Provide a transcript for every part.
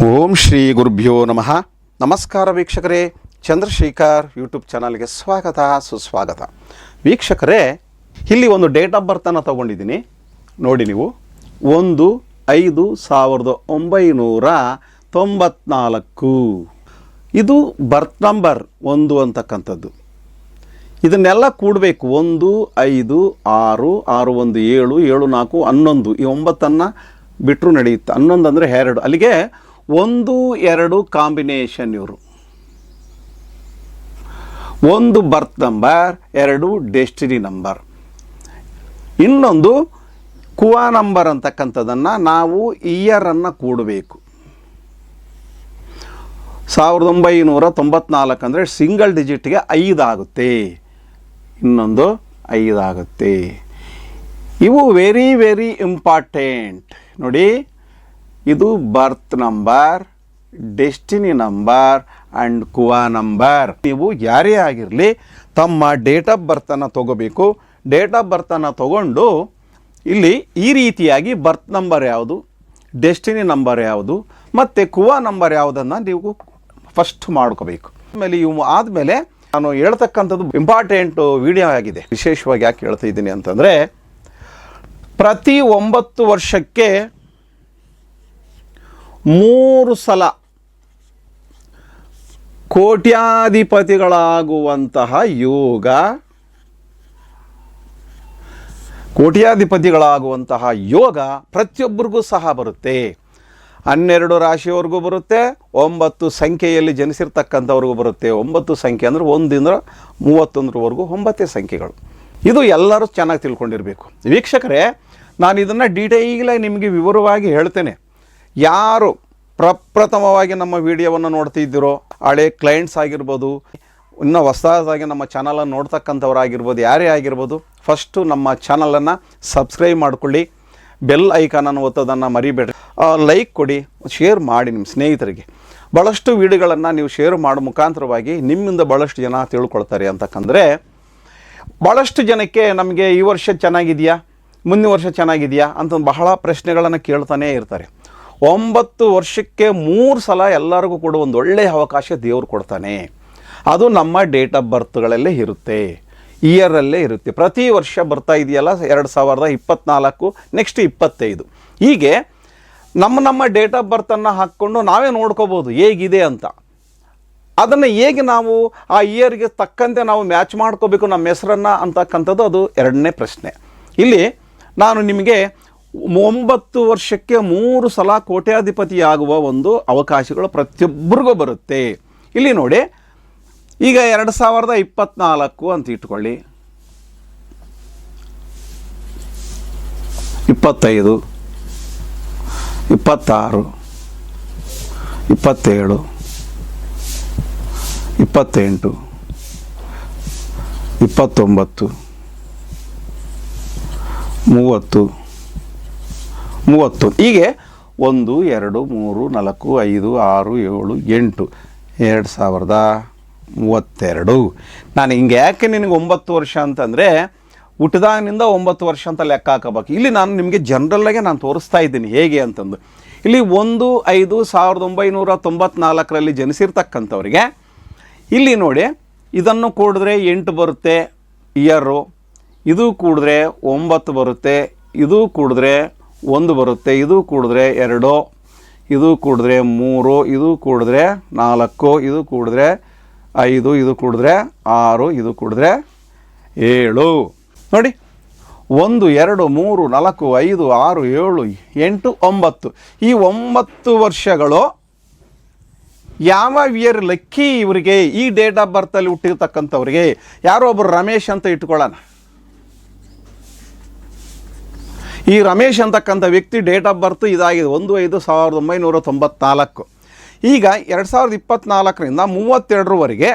ಓಂ ಶ್ರೀ ಗುರುಭ್ಯೋ ನಮಃ. ನಮಸ್ಕಾರ ವೀಕ್ಷಕರೇ, ಚಂದ್ರಶೇಖರ್ ಯೂಟ್ಯೂಬ್ ಚಾನಲ್ಗೆ ಸ್ವಾಗತ ಸುಸ್ವಾಗತ. ವೀಕ್ಷಕರೇ, ಇಲ್ಲಿ ಒಂದು ಡೇಟ್ ಆಫ್ ಬರ್ತನ್ನು ತಗೊಂಡಿದ್ದೀನಿ ನೋಡಿ. ನೀವು 1/5/1994 ಇದು ಬರ್ತ್ ನಂಬರ್ 1 ಅಂತಕ್ಕಂಥದ್ದು. ಇದನ್ನೆಲ್ಲ ಕೂಡಬೇಕು. 1 5 6 6 1 7 7 4 11 ಈ 9 ಬಿಟ್ಟರು ನಡೆಯುತ್ತೆ. 11 ಅಂದರೆ 2, ಅಲ್ಲಿಗೆ 1 2 ಕಾಂಬಿನೇಷನ್. ಇವರು 1 ಬರ್ತ್ ನಂಬರ್, 2 ಡೆಸ್ಟಿನಿ ನಂಬರ್, ಇನ್ನೊಂದು ಕುವಾ ನಂಬರ್ ಅಂತಕ್ಕಂಥದ್ದನ್ನು ನಾವು ಇಯರನ್ನು ಕೂಡಬೇಕು. 1994 ಅಂದರೆ ಸಿಂಗಲ್ ಡಿಜಿಟ್ಗೆ 5 ಆಗುತ್ತೆ, ಇನ್ನೊಂದು 5 ಆಗುತ್ತೆ. ಇವು ವೆರಿ ವೆರಿ ಇಂಪಾರ್ಟೆಂಟ್ ನೋಡಿ. ಇದು birth number, destiny number and kua number. ನೀವು ಯಾರೇ ಆಗಿರಲಿ ತಮ್ಮ ಡೇಟ್ ಆಫ್ ಬರ್ತನ್ನು ತಗೋಬೇಕು. ಡೇಟ್ ಆಫ್ ಬರ್ತನ್ನು ತಗೊಂಡು ಇಲ್ಲಿ ಈ ರೀತಿಯಾಗಿ ಬರ್ತ್ ನಂಬರ್ ಯಾವುದು, ಡೆಸ್ಟಿನಿ ನಂಬರ್ ಯಾವುದು ಮತ್ತು ಕುವಾ ನಂಬರ್ ಯಾವುದನ್ನು ನೀವು ಫಸ್ಟ್ ಮಾಡ್ಕೋಬೇಕು. ಆಮೇಲೆ ಇವು ಆದಮೇಲೆ ನಾನು ಹೇಳ್ತಕ್ಕಂಥದ್ದು ಇಂಪಾರ್ಟೆಂಟು ವಿಡಿಯೋ ಆಗಿದೆ. ವಿಶೇಷವಾಗಿ ಯಾಕೆ ಹೇಳ್ತಾ ಇದ್ದೀನಿ ಅಂತಂದರೆ, ಪ್ರತಿ 9 ವರ್ಷಕ್ಕೆ 3 ಸಲ ಕೋಟ್ಯಾಧಿಪತಿಗಳಾಗುವಂತಹ ಯೋಗ, ಕೋಟ್ಯಾಧಿಪತಿಗಳಾಗುವಂತಹ ಯೋಗ ಪ್ರತಿಯೊಬ್ಬರಿಗೂ ಸಹ ಬರುತ್ತೆ. 12 ರಾಶಿಯವರೆಗೂ ಬರುತ್ತೆ, 9 ಸಂಖ್ಯೆಯಲ್ಲಿ ಜನಿಸಿರ್ತಕ್ಕಂಥವ್ರಿಗೂ ಬರುತ್ತೆ. 9 ಸಂಖ್ಯೆ ಅಂದರೆ 1ರಿಂದ 31ರವರೆಗೂ 9 ಸಂಖ್ಯೆಗಳು. ಇದು ಎಲ್ಲರೂ ಚೆನ್ನಾಗಿ ತಿಳ್ಕೊಂಡಿರಬೇಕು. ವೀಕ್ಷಕರೇ, ನಾನು ಇದನ್ನು ಡೀಟೇಲಾಗಿ ನಿಮಗೆ ವಿವರವಾಗಿ ಹೇಳ್ತೇನೆ. ಯಾರು ಪ್ರಪ್ರಥಮವಾಗಿ ನಮ್ಮ ವಿಡಿಯೋವನ್ನು ನೋಡ್ತಿದ್ದೀರೋ, ಹಳೆ ಕ್ಲೈಂಟ್ಸ್ ಆಗಿರ್ಬೋದು, ಇನ್ನೂ ಹೊಸದಾಗಿ ನಮ್ಮ ಚಾನಲನ್ನು ನೋಡ್ತಕ್ಕಂಥವ್ರಾಗಿರ್ಬೋದು, ಯಾರೇ ಆಗಿರ್ಬೋದು, ಫಸ್ಟು ನಮ್ಮ ಚಾನಲನ್ನು ಸಬ್ಸ್ಕ್ರೈಬ್ ಮಾಡಿಕೊಳ್ಳಿ, ಬೆಲ್ ಐಕಾನನ್ನು ಒತ್ತೋದನ್ನು ಮರಿಬೇಡ್ರಿ, ಲೈಕ್ ಕೊಡಿ, ಶೇರ್ ಮಾಡಿ ನಿಮ್ಮ ಸ್ನೇಹಿತರಿಗೆ. ಭಾಳಷ್ಟು ವಿಡಿಯೋಗಳನ್ನು ನೀವು ಶೇರ್ ಮಾಡೋ ಮುಖಾಂತರವಾಗಿ ನಿಮ್ಮಿಂದ ಭಾಳಷ್ಟು ಜನ ತಿಳ್ಕೊಳ್ತಾರೆ. ಅಂತಕ್ಕಂದರೆ ಭಾಳಷ್ಟು ಜನಕ್ಕೆ ನಮಗೆ ಈ ವರ್ಷ ಚೆನ್ನಾಗಿದೆಯಾ, ಮುಂದಿನ ವರ್ಷ ಚೆನ್ನಾಗಿದೆಯಾ ಅಂತ ಬಹಳ ಪ್ರಶ್ನೆಗಳನ್ನು ಕೇಳ್ತಾನೇ ಇರ್ತಾರೆ. 9 ವರ್ಷಕ್ಕೆ 3 ಸಲ ಎಲ್ಲರಿಗೂ ಕೂಡ ಒಂದು ಒಳ್ಳೆಯ ಅವಕಾಶ ದೇವರು ಕೊಡ್ತಾನೆ. ಅದು ನಮ್ಮ ಡೇಟ್ ಆಫ್ ಬರ್ತ್ಗಳಲ್ಲೇ ಇರುತ್ತೆ, ಇಯರಲ್ಲೇ ಇರುತ್ತೆ. ಪ್ರತಿ ವರ್ಷ ಬರ್ತಾ ಇದೆಯಲ್ಲ, 2024, ನೆಕ್ಸ್ಟ್ 25, ಹೀಗೆ ನಮ್ಮ ಡೇಟ್ ಆಫ್ ಬರ್ತನ್ನು ಹಾಕ್ಕೊಂಡು ನಾವೇ ನೋಡ್ಕೋಬೋದು ಹೇಗಿದೆ ಅಂತ. ಅದನ್ನು ಹೇಗೆ ನಾವು ಆ ಇಯರ್ಗೆ ತಕ್ಕಂತೆ ನಾವು ಮ್ಯಾಚ್ ಮಾಡ್ಕೋಬೇಕು ನಮ್ಮ ಹೆಸರನ್ನು ಅಂತಕ್ಕಂಥದ್ದು ಅದು ಎರಡನೇ ಪ್ರಶ್ನೆ. ಇಲ್ಲಿ ನಾನು ನಿಮಗೆ 9 ವರ್ಷಕ್ಕೆ 3 ಸಲ ಕೋಟ್ಯಾಧಿಪತಿಯಾಗುವ ಒಂದು ಅವಕಾಶಗಳು ಪ್ರತಿಯೊಬ್ಬರಿಗೂ ಬರುತ್ತೆ. ಇಲ್ಲಿ ನೋಡಿ, ಈಗ 2024 ಅಂತ ಇಟ್ಕೊಳ್ಳಿ, 25, 26, 27, 28, 29, 30, 30, ಹೀಗೆ 1 2 3 4 5 6 7 8, 2032. ನಾನು ಹಿಂಗೆ ಯಾಕೆ ನಿನಗೆ 9 ವರ್ಷ ಅಂತಂದರೆ, ಹುಟ್ಟಿದಾಗಿನಿಂದ 9 ವರ್ಷ ಅಂತ ಲೆಕ್ಕ ಹಾಕಬೇಕು. ಇಲ್ಲಿ ನಾನು ನಿಮಗೆ ಜನರಲ್ಲಾಗೆ ನಾನು ತೋರಿಸ್ತಾ ಇದ್ದೀನಿ ಹೇಗೆ ಅಂತಂದು. ಇಲ್ಲಿ 1/5/1994 ಜನಿಸಿರ್ತಕ್ಕಂಥವ್ರಿಗೆ ಇಲ್ಲಿ ನೋಡಿ, ಇದನ್ನು ಕೂಡಿದ್ರೆ 8 ಬರುತ್ತೆ ಇಯರು, ಇದು ಕೂಡಿದ್ರೆ 9 ಬರುತ್ತೆ, ಇದು ಕೂಡಿದ್ರೆ 1 ಬರುತ್ತೆ, ಇದು ಕೂಡಿದ್ರೆ 2, ಇದು ಕೂಡಿದ್ರೆ 3, ಇದು ಕೂಡಿದ್ರೆ 4, ಇದು ಕೂಡಿದ್ರೆ 5, ಇದು ಕೂಡಿದ್ರೆ 6, ಇದು ಕೂಡಿದ್ರೆ 7. ನೋಡಿ, 1 2 3 4 5 6 7 8 9. ಈ 9 ವರ್ಷಗಳು ಯಾವ ಇಯರ್ ಲಕ್ಕಿ ಇವರಿಗೆ, ಈ ಡೇಟ್ ಆಫ್ ಬರ್ತಲ್ಲಿ ಹುಟ್ಟಿರ್ತಕ್ಕಂಥವ್ರಿಗೆ. ಯಾರೋ ಒಬ್ಬರು ರಮೇಶ್ ಅಂತ ಇಟ್ಕೊಳ್ಳೋಣ. ಈ ರಮೇಶ್ ಅಂತಕ್ಕಂಥ ವ್ಯಕ್ತಿ ಡೇಟ್ ಆಫ್ ಬರ್ತ್ ಇದಾಗಿದೆ 1/5/1994. ಈಗ 2024ರಿಂದ 32ರವರೆಗೆ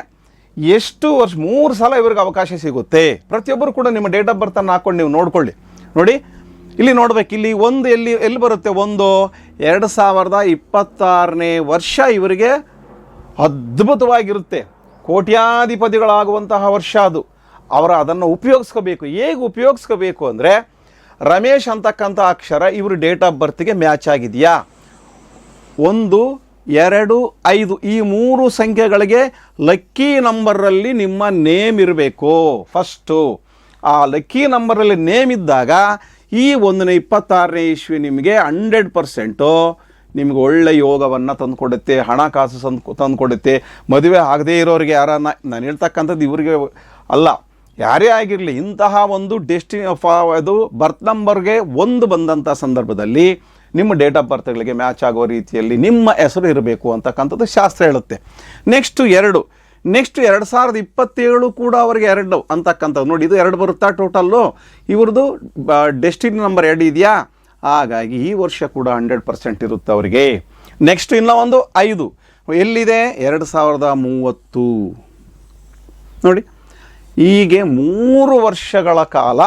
ಎಷ್ಟು ವರ್ಷ, 3 ಸಲ ಇವ್ರಿಗೆ ಅವಕಾಶ ಸಿಗುತ್ತೆ. ಪ್ರತಿಯೊಬ್ಬರು ಕೂಡ ನಿಮ್ಮ ಡೇಟ್ ಆಫ್ ಬರ್ತನ್ನು ಹಾಕ್ಕೊಂಡು ನೀವು ನೋಡ್ಕೊಳ್ಳಿ. ನೋಡಿ, ಇಲ್ಲಿ ನೋಡ್ಬೇಕು, ಇಲ್ಲಿ 1 ಎಲ್ಲಿ ಬರುತ್ತೆ, 1 2026ನೇ ವರ್ಷ ಇವರಿಗೆ ಅದ್ಭುತವಾಗಿರುತ್ತೆ. ಕೋಟ್ಯಾಧಿಪತಿಗಳಾಗುವಂತಹ ವರ್ಷ ಅದು. ಅದನ್ನು ಉಪಯೋಗಿಸ್ಕೋಬೇಕು. ಹೇಗೆ ಉಪಯೋಗಿಸ್ಕೋಬೇಕು ಅಂದರೆ, ರಮೇಶ್ ಅಂತಕ್ಕಂಥ ಅಕ್ಷರ ಇವರು ಡೇಟ್ ಆಫ್ ಬರ್ತ್ಗೆ ಮ್ಯಾಚ್ ಆಗಿದೆಯಾ, 1 2, 5 ಈ 3 ಸಂಖ್ಯೆಗಳಿಗೆ ಲಕ್ಕಿ ನಂಬರಲ್ಲಿ ನಿಮ್ಮ ನೇಮ್ ಇರಬೇಕು. ಫಸ್ಟು ಆ ಲಕ್ಕಿ ನಂಬರಲ್ಲಿ ನೇಮ್ ಇದ್ದಾಗ ಈ 126ನೇ ಇಸ್ವಿ ನಿಮಗೆ 100% ನಿಮಗೆ ಒಳ್ಳೆ ಯೋಗವನ್ನು ತಂದುಕೊಡುತ್ತೆ, ಹಣಕಾಸು ತಂದುಕೊಡುತ್ತೆ. ಮದುವೆ ಆಗದೇ ಇರೋರಿಗೆ ಯಾರನ್ನ ನಾನು ಹೇಳ್ತಕ್ಕಂಥದ್ದು ಇವರಿಗೆ ಅಲ್ಲ, ಯಾರೇ ಆಗಿರಲಿ, ಇಂತಹ ಒಂದು ಅದು ಬರ್ತ್ ನಂಬರ್ಗೆ 1 ಬಂದಂಥ ಸಂದರ್ಭದಲ್ಲಿ ನಿಮ್ಮ ಡೇಟ್ ಆಫ್ ಬರ್ತ್ಗಳಿಗೆ ಮ್ಯಾಚ್ ಆಗೋ ರೀತಿಯಲ್ಲಿ ನಿಮ್ಮ ಹೆಸರು ಇರಬೇಕು ಅಂತಕ್ಕಂಥದ್ದು ಶಾಸ್ತ್ರ ಹೇಳುತ್ತೆ. ನೆಕ್ಸ್ಟ್ 2027 ಕೂಡ ಅವರಿಗೆ 2 ಅಂತಕ್ಕಂಥದ್ದು ನೋಡಿ, ಇದು 2 ಬರುತ್ತಾ ಟೋಟಲ್ಲು, ಇವ್ರದ್ದು ಡೆಸ್ಟಿನಿ ನಂಬರ್ 2 ಇದೆಯಾ, ಹಾಗಾಗಿ ಈ ವರ್ಷ ಕೂಡ 100% ಇರುತ್ತೆ ಅವರಿಗೆ. ನೆಕ್ಸ್ಟ್ ಇನ್ನೂ ಒಂದು 5 ಎಲ್ಲಿದೆ, 2030 ನೋಡಿ. ಹೀಗೆ 3 ವರ್ಷಗಳ ಕಾಲ,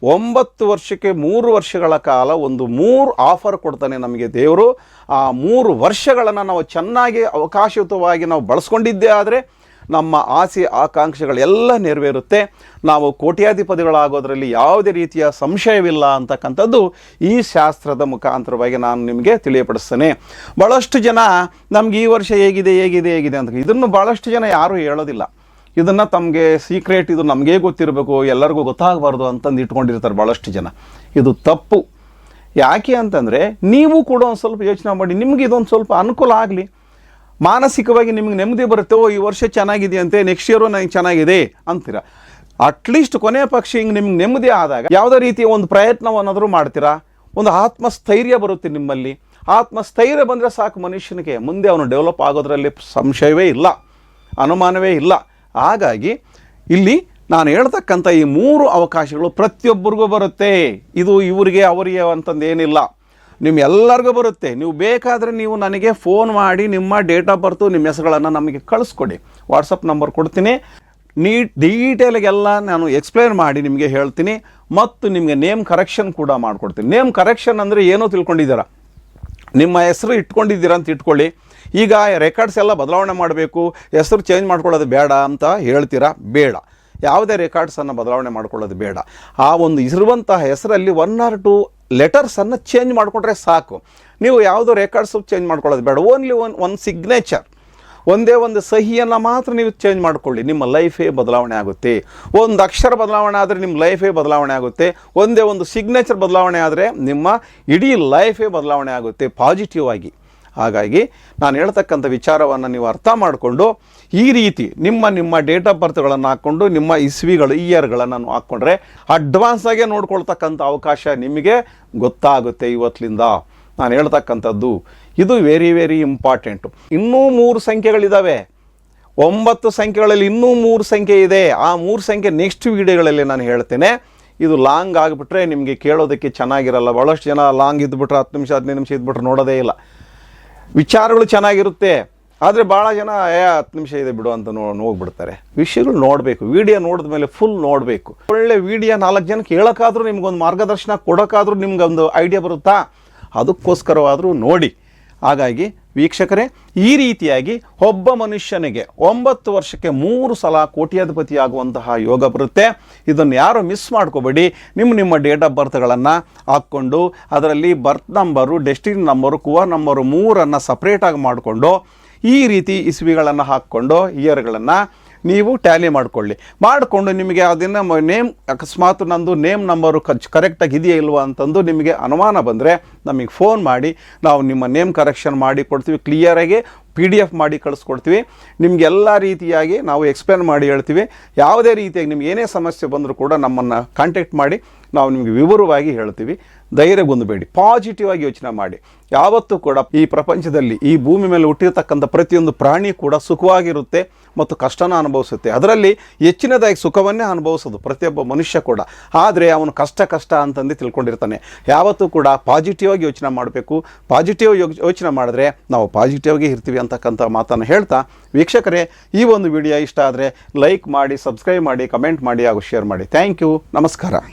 9 ವರ್ಷಕ್ಕೆ 3 ವರ್ಷಗಳ ಕಾಲ ಒಂದು 3 ಆಫರ್ ಕೊಡ್ತಾನೆ ನಮಗೆ ದೇವರು. ಆ 3 ವರ್ಷಗಳನ್ನು ನಾವು ಚೆನ್ನಾಗಿ ಅವಕಾಶಯುತವಾಗಿ ನಾವು ಬಳಸ್ಕೊಂಡಿದ್ದೇ ಆದರೆ ನಮ್ಮ ಆಸೆ ಆಕಾಂಕ್ಷೆಗಳೆಲ್ಲ ನೆರವೇರುತ್ತೆ. ನಾವು ಕೋಟ್ಯಾಧಿಪತಿಗಳಾಗೋದ್ರಲ್ಲಿ ಯಾವುದೇ ರೀತಿಯ ಸಂಶಯವಿಲ್ಲ ಅಂತಕ್ಕಂಥದ್ದು ಈ ಶಾಸ್ತ್ರದ ಮುಖಾಂತರವಾಗಿ ನಾನು ನಿಮಗೆ ತಿಳಿಯಪಡಿಸ್ತೇನೆ. ಭಾಳಷ್ಟು ಜನ ನಮ್ಗೆ ಈ ವರ್ಷ ಹೇಗಿದೆ ಅಂತ ಇದನ್ನು ಭಾಳಷ್ಟು ಜನ ಯಾರೂ ಹೇಳೋದಿಲ್ಲ. ಇದನ್ನು ತಮಗೆ ಸೀಕ್ರೆಟ್, ಇದು ನಮಗೇ ಗೊತ್ತಿರಬೇಕು, ಎಲ್ಲರಿಗೂ ಗೊತ್ತಾಗಬಾರ್ದು ಅಂತಂದು ಇಟ್ಕೊಂಡಿರ್ತಾರೆ ಭಾಳಷ್ಟು ಜನ. ಇದು ತಪ್ಪು. ಯಾಕೆ ಅಂತಂದರೆ ನೀವು ಕೂಡ ಒಂದು ಸ್ವಲ್ಪ ಯೋಚನೆ ಮಾಡಿ, ನಿಮಗೆ ಇದೊಂದು ಸ್ವಲ್ಪ ಅನುಕೂಲ ಆಗಲಿ, ಮಾನಸಿಕವಾಗಿ ನಿಮಗೆ ನೆಮ್ಮದಿ ಬರುತ್ತೆ. ಈ ವರ್ಷ ಚೆನ್ನಾಗಿದೆಯಂತೆ, ನೆಕ್ಸ್ಟ್ ಇಯರು ನನಗೆ ಚೆನ್ನಾಗಿದೆ ಅಂತೀರ. ಅಟ್ಲೀಸ್ಟ್ ಕೊನೆಯ ಪಕ್ಷ ಹಿಂಗೆ ನಿಮ್ಗೆ ನೆಮ್ಮದಿ ಆದಾಗ ಯಾವುದೇ ರೀತಿಯ ಒಂದು ಪ್ರಯತ್ನವನ್ನಾದರೂ ಮಾಡ್ತೀರಾ, ಒಂದು ಆತ್ಮಸ್ಥೈರ್ಯ ಬರುತ್ತೆ ನಿಮ್ಮಲ್ಲಿ. ಆತ್ಮಸ್ಥೈರ್ಯ ಬಂದರೆ ಸಾಕು ಮನುಷ್ಯನಿಗೆ, ಮುಂದೆ ಅವನು ಡೆವಲಪ್ ಆಗೋದ್ರಲ್ಲಿ ಸಂಶಯವೇ ಇಲ್ಲ, ಅನುಮಾನವೇ ಇಲ್ಲ. ಹಾಗಾಗಿ ಇಲ್ಲಿ ನಾನು ಹೇಳ್ತಕ್ಕಂಥ ಈ 3 ಅವಕಾಶಗಳು ಪ್ರತಿಯೊಬ್ಬರಿಗೂ ಬರುತ್ತೆ. ಇದು ಇವರಿಗೆ ಅವರಿಗೆ ಅಂತಂದೇನಿಲ್ಲ, ನಿಮ್ಮೆಲ್ಲರಿಗೂ ಬರುತ್ತೆ. ನೀವು ಬೇಕಾದರೆ ನೀವು ನನಗೆ ಫೋನ್ ಮಾಡಿ ನಿಮ್ಮ ಡೇಟ್ ಆಫ್ ಬರ್ತು, ನಿಮ್ಮ ಹೆಸರುಗಳನ್ನು ನಮಗೆ ಕಳಿಸ್ಕೊಡಿ. ವಾಟ್ಸಪ್ ನಂಬರ್ ಕೊಡ್ತೀನಿ, ಡೀಟೇಲಿಗೆಲ್ಲ ನಾನು ಎಕ್ಸ್ಪ್ಲೇನ್ ಮಾಡಿ ನಿಮಗೆ ಹೇಳ್ತೀನಿ. ಮತ್ತು ನಿಮಗೆ ನೇಮ್ ಕರೆಕ್ಷನ್ ಕೂಡ ಮಾಡಿಕೊಡ್ತೀನಿ. ನೇಮ್ ಕರೆಕ್ಷನ್ ಅಂದರೆ ಏನೋ ತಿಳ್ಕೊಂಡಿದ್ದೀರಾ, ನಿಮ್ಮ ಹೆಸರು ಇಟ್ಕೊಂಡಿದ್ದೀರಾ ಅಂತ ಇಟ್ಕೊಳ್ಳಿ. ಈಗ ರೆಕಾರ್ಡ್ಸ್ ಎಲ್ಲ ಬದಲಾವಣೆ ಮಾಡಬೇಕು, ಹೆಸರು ಚೇಂಜ್ ಮಾಡ್ಕೊಳ್ಳೋದು ಬೇಡ ಅಂತ ಹೇಳ್ತೀರಾ, ಬೇಡ. ಯಾವುದೇ ರೆಕಾರ್ಡ್ಸನ್ನು ಬದಲಾವಣೆ ಮಾಡ್ಕೊಳ್ಳೋದು ಬೇಡ. ಆ ಒಂದು ಇರುವಂತಹ ಹೆಸರಲ್ಲಿ 1 or 2 ಲೆಟರ್ಸನ್ನು ಚೇಂಜ್ ಮಾಡಿಕೊಂಡ್ರೆ ಸಾಕು. ನೀವು ಯಾವುದೋ ರೆಕಾರ್ಡ್ಸು ಚೇಂಜ್ ಮಾಡ್ಕೊಳ್ಳೋದು ಬೇಡ. ಓನ್ಲಿ ಒಂದು ಸಿಗ್ನೇಚರ್, ಒಂದೇ ಒಂದು ಸಹಿಯನ್ನು ಮಾತ್ರ ನೀವು ಚೇಂಜ್ ಮಾಡಿಕೊಳ್ಳಿ, ನಿಮ್ಮ ಲೈಫೇ ಬದಲಾವಣೆ ಆಗುತ್ತೆ. ಒಂದು ಅಕ್ಷರ ಬದಲಾವಣೆ ಆದರೆ ನಿಮ್ಮ ಲೈಫೇ ಬದಲಾವಣೆ ಆಗುತ್ತೆ. ಒಂದೇ ಒಂದು ಸಿಗ್ನೇಚರ್ ಬದಲಾವಣೆ ಆದರೆ ನಿಮ್ಮ ಇಡೀ ಲೈಫೇ ಬದಲಾವಣೆ ಆಗುತ್ತೆ ಪಾಸಿಟಿವ್ ಆಗಿ. ಹಾಗಾಗಿ ನಾನು ಹೇಳ್ತಕ್ಕಂಥ ವಿಚಾರವನ್ನು ನೀವು ಅರ್ಥ ಮಾಡಿಕೊಂಡು ಈ ರೀತಿ ನಿಮ್ಮ ಡೇಟ್ ಆಫ್ ಬರ್ತ್ಗಳನ್ನು ಹಾಕ್ಕೊಂಡು ನಿಮ್ಮ ಇಯರ್ಗಳನ್ನು ಹಾಕ್ಕೊಂಡ್ರೆ ಅಡ್ವಾನ್ಸಾಗೆ ನೋಡ್ಕೊಳ್ತಕ್ಕಂಥ ಅವಕಾಶ ನಿಮಗೆ ಗೊತ್ತಾಗುತ್ತೆ ಇವತ್ತಿನಿಂದ. ನಾನು ಹೇಳ್ತಕ್ಕಂಥದ್ದು ಇದು ವೆರಿ ವೆರಿ ಇಂಪಾರ್ಟೆಂಟು. ಇನ್ನೂ 3 ಸಂಖ್ಯೆಗಳಿದ್ದಾವೆ, 9 ಸಂಖ್ಯೆಗಳಲ್ಲಿ ಇನ್ನೂ 3 ಸಂಖ್ಯೆ ಇದೆ. ಆ 3 ಸಂಖ್ಯೆ ನೆಕ್ಸ್ಟ್ ವೀಡಿಯೋಗಳಲ್ಲಿ ನಾನು ಹೇಳ್ತೇನೆ. ಇದು ಲಾಂಗ್ ಆಗಿಬಿಟ್ರೆ ನಿಮಗೆ ಕೇಳೋದಕ್ಕೆ ಚೆನ್ನಾಗಿರಲ್ಲ. ಭಾಳಷ್ಟು ಜನ ಲಾಂಗ್ ಇದ್ದುಬಿಟ್ರೆ 10 ನಿಮಿಷ 15 ನಿಮಿಷ ಇದ್ಬಿಟ್ರೆ ನೋಡೋದೇ ಇಲ್ಲ. ವಿಚಾರಗಳು ಚೆನ್ನಾಗಿರುತ್ತೆ, ಆದರೆ ಭಾಳ ಜನ 10 ನಿಮಿಷ ಇದೆ ಬಿಡು ಅಂತ ಹೋಗ್ಬಿಡ್ತಾರೆ. ವಿಷಯಗಳು ನೋಡಬೇಕು, ವಿಡಿಯೋ ನೋಡಿದ ಮೇಲೆ ಫುಲ್ ನೋಡಬೇಕು. ಒಳ್ಳೆ ವಿಡಿಯೋ 4 ಜನಕ್ಕೆ ಹೇಳೋಕ್ಕಾದ್ರೂ, ನಿಮ್ಗೊಂದು ಮಾರ್ಗದರ್ಶನ ಕೊಡೋಕ್ಕಾದ್ರೂ ನಿಮ್ಗೊಂದು ಐಡಿಯಾ ಬರುತ್ತಾ, ಅದಕ್ಕೋಸ್ಕರವಾದರೂ ನೋಡಿ. ಹಾಗಾಗಿ ವೀಕ್ಷಕರೇ, ಈ ರೀತಿಯಾಗಿ ಒಬ್ಬ ಮನುಷ್ಯನಿಗೆ 9 ವರ್ಷಕ್ಕೆ 3 ಸಲ ಕೋಟ್ಯಾಧಿಪತಿ ಆಗುವಂತಹ ಯೋಗ ಬರುತ್ತೆ. ಇದನ್ನು ಯಾರು ಮಿಸ್ ಮಾಡ್ಕೋಬೇಡಿ. ನಿಮ್ಮ ಡೇಟ್ ಆಫ್ ಬರ್ತ್ಗಳನ್ನು ಹಾಕ್ಕೊಂಡು ಅದರಲ್ಲಿ ಬರ್ತ್ ನಂಬರು, ಡೆಸ್ಟಿನಿ ನಂಬರು, ಕುವ ನಂಬರು 3ಅನ್ನು ಸಪ್ರೇಟಾಗಿ ಮಾಡಿಕೊಂಡು ಈ ರೀತಿ ಇಸ್ವಿಗಳನ್ನು ಹಾಕ್ಕೊಂಡು ಇಯರ್ಗಳನ್ನು ನೀವು ಟ್ಯಾಲಿ ಮಾಡಿಕೊಂಡು ನಿಮಗೆ ಅದನ್ನು ನೇಮ್, ಅಕಸ್ಮಾತ್ ನಂದು ನೇಮ್ ನಂಬರು ಕರೆಕ್ಟಾಗಿ ಇದೆಯಾ ಇಲ್ವಾ ಅಂತಂದು ನಿಮಗೆ ಅನುಮಾನ ಬಂದರೆ ನಮಗೆ ಫೋನ್ ಮಾಡಿ, ನಾವು ನಿಮ್ಮ ನೇಮ್ ಕರೆಕ್ಷನ್ ಮಾಡಿ ಕೊಡ್ತೀವಿ. ಕ್ಲಿಯರಾಗಿ PDF ಮಾಡಿ ಕಳಿಸ್ಕೊಡ್ತೀವಿ. ನಿಮಗೆಲ್ಲ ರೀತಿಯಾಗಿ ನಾವು ಎಕ್ಸ್ಪ್ಲೇನ್ ಮಾಡಿ ಹೇಳ್ತೀವಿ. ಯಾವುದೇ ರೀತಿಯಾಗಿ ನಿಮ್ಗೆ ಏನೇ ಸಮಸ್ಯೆ ಬಂದರೂ ಕೂಡ ನಮ್ಮನ್ನು ಕಾಂಟ್ಯಾಕ್ಟ್ ಮಾಡಿ, ನಾವು ನಿಮಗೆ ವಿವರವಾಗಿ ಹೇಳ್ತೀವಿ. ಧೈರ್ಯಗೊಂಡಬೇಡಿ, ಪಾಸಿಟಿವ್ ಆಗಿ ಯೋಚನೆ ಮಾಡಿ. ಯಾವತ್ತೂ ಕೂಡ ಈ ಪ್ರಪಂಚದಲ್ಲಿ, ಈ ಭೂಮಿ ಮೇಲೆ ಹುಟ್ಟಿರ್ತಕ್ಕಂಥ ಪ್ರತಿಯೊಂದು ಪ್ರಾಣಿ ಕೂಡ ಸುಖವಾಗಿರುತ್ತೆ ಮತ್ತು ಕಷ್ಟನ ಅನುಭವಿಸುತ್ತೆ. ಅದರಲ್ಲಿ ಹೆಚ್ಚಿನದಾಗಿ ಸುಖವನ್ನೇ ಅನುಭವಿಸೋದು ಪ್ರತಿಯೊಬ್ಬ ಮನುಷ್ಯ ಕೂಡ. ಆದರೆ ಅವನು ಕಷ್ಟ ಅಂತಂದು ತಿಳ್ಕೊಂಡಿರ್ತಾನೆ. ಯಾವತ್ತೂ ಕೂಡ ಪಾಸಿಟಿವ್ ಆಗಿ ಯೋಚನೆ ಮಾಡಬೇಕು. ಪಾಸಿಟಿವ್ ಯೋಚನೆ ಮಾಡಿದ್ರೆ ನಾವು ಪಾಸಿಟಿವ್ ಆಗಿ ಇರ್ತೀವಿ ಅಂತಕ್ಕಂಥ ಮಾತನ್ನು ಹೇಳ್ತಾ, ವೀಕ್ಷಕರೇ, ಈ ಒಂದು ವಿಡಿಯೋ ಇಷ್ಟ ಆದರೆ ಲೈಕ್ ಮಾಡಿ, ಸಬ್ಸ್ಕ್ರೈಬ್ ಮಾಡಿ, ಕಮೆಂಟ್ ಮಾಡಿ ಹಾಗೂ ಶೇರ್ ಮಾಡಿ. Thank you. ನಮಸ್ಕಾರ.